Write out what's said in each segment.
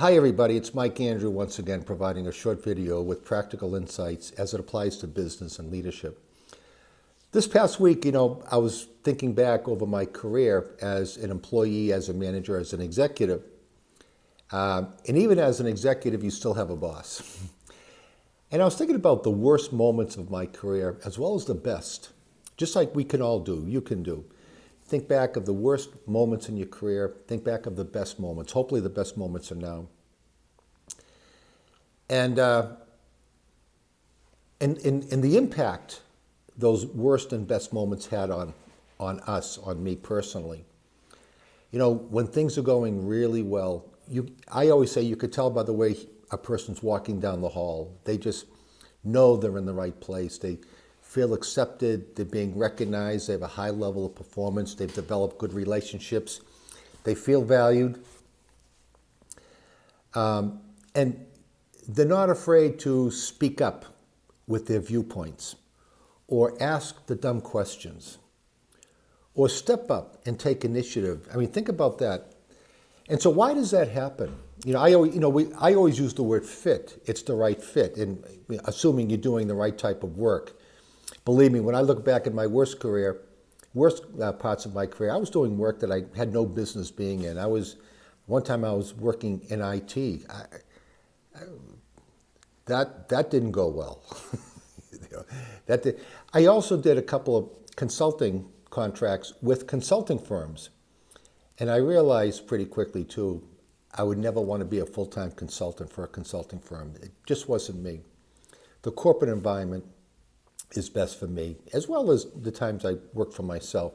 Hi everybody, it's Mike Andrew once again providing a short video with practical insights as it applies to business and leadership. This past week, I was thinking back over my career as an employee, as a manager, as an executive. And even as an executive, you still have a boss. And I was thinking about the worst moments of my career as well as the best, just like we can all do, you can do. Think back of the worst moments in your career. Think back of the best moments. Hopefully the best moments are now. And the impact those worst and best moments had on us, on me personally. When things are going really well, I always say you could tell by the way a person's walking down the hall. They just know they're in the right place. They feel accepted, they're being recognized, they have a high level of performance, they've developed good relationships, they feel valued, and they're not afraid to speak up with their viewpoints or ask the dumb questions or step up and take initiative. I mean, think about that. And so why does that happen? I always use the word fit. It's the right fit, and assuming you're doing the right type of work. Believe me, when I look back at my worst parts of my career, I was doing work that I had no business being in. One time I was working in IT. That didn't go well. I also did a couple of consulting contracts with consulting firms. And I realized pretty quickly, too, I would never want to be a full-time consultant for a consulting firm. It just wasn't me. The corporate environment is best for me, as well as the times I work for myself.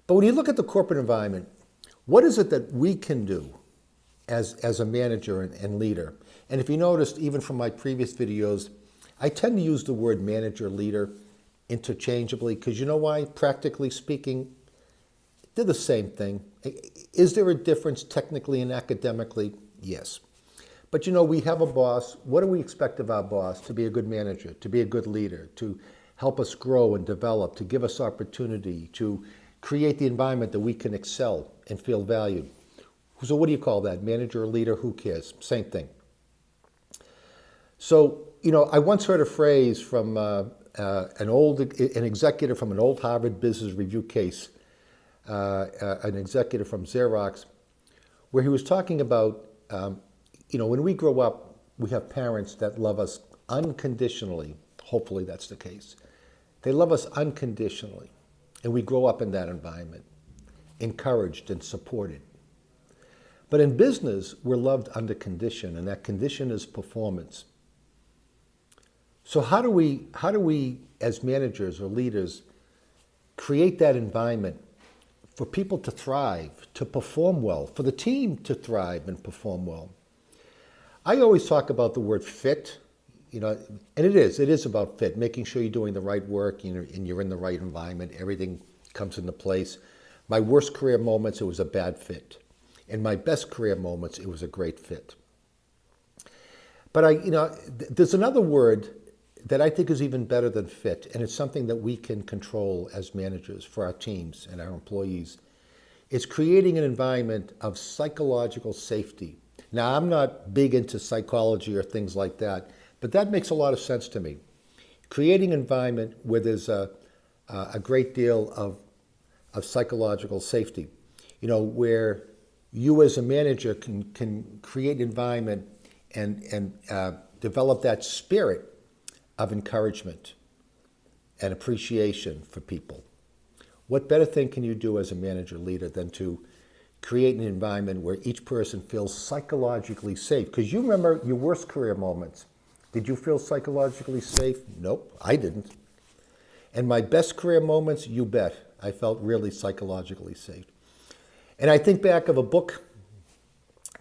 But when you look at the corporate environment, what is it that we can do as a manager and leader? And if you noticed, even from my previous videos, I tend to use the word manager, leader interchangeably, because you know why? Practically speaking, they're the same thing. Is there a difference technically and academically? Yes. But we have a boss. What do we expect of our boss? To be a good manager, to be a good leader, to help us grow and develop, to give us opportunity, to create the environment that we can excel and feel valued. So what do you call that? Manager or leader? Who cares? Same thing. So, I once heard a phrase from an executive from an old Harvard Business Review case, an executive from Xerox, where he was talking about, when we grow up, we have parents that love us unconditionally. Hopefully that's the case. They love us unconditionally. And we grow up in that environment, encouraged and supported. But in business, we're loved under condition, and that condition is performance. So how do we, as managers or leaders, create that environment for people to thrive, to perform well, for the team to thrive and perform well? I always talk about the word fit, and it is about fit, making sure you're doing the right work, and you're in the right environment, everything comes into place. My worst career moments, it was a bad fit. In my best career moments, it was a great fit. But there's another word that I think is even better than fit, and it's something that we can control as managers for our teams and our employees. It's creating an environment of psychological safety. Now, I'm not big into psychology or things like that, but that makes a lot of sense to me. Creating an environment where there's a great deal of psychological safety, where you as a manager can create an environment and develop that spirit of encouragement and appreciation for people. What better thing can you do as a manager leader than to create an environment where each person feels psychologically safe? Because you remember your worst career moments. Did you feel psychologically safe? Nope, I didn't. And my best career moments, you bet, I felt really psychologically safe. And I think back of a book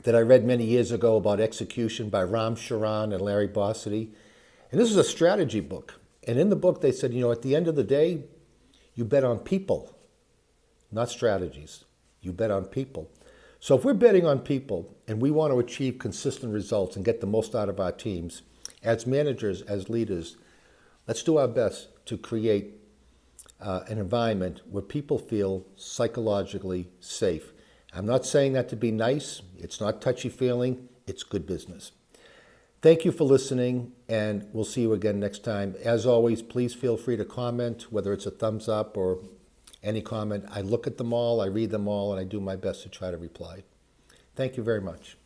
that I read many years ago about execution by Ram Charan and Larry Bossidy. And this is a strategy book. And in the book, they said, at the end of the day, you bet on people, not strategies. You bet on people. So if we're betting on people and we want to achieve consistent results and get the most out of our teams, as managers, as leaders, let's do our best to create an environment where people feel psychologically safe. I'm not saying that to be nice. It's not touchy-feeling. it's good business. Thank you for listening, and we'll see you again next time. As always, please feel free to comment, whether it's a thumbs up or any comment. I look at them all, I read them all, and I do my best to try to reply. Thank you very much.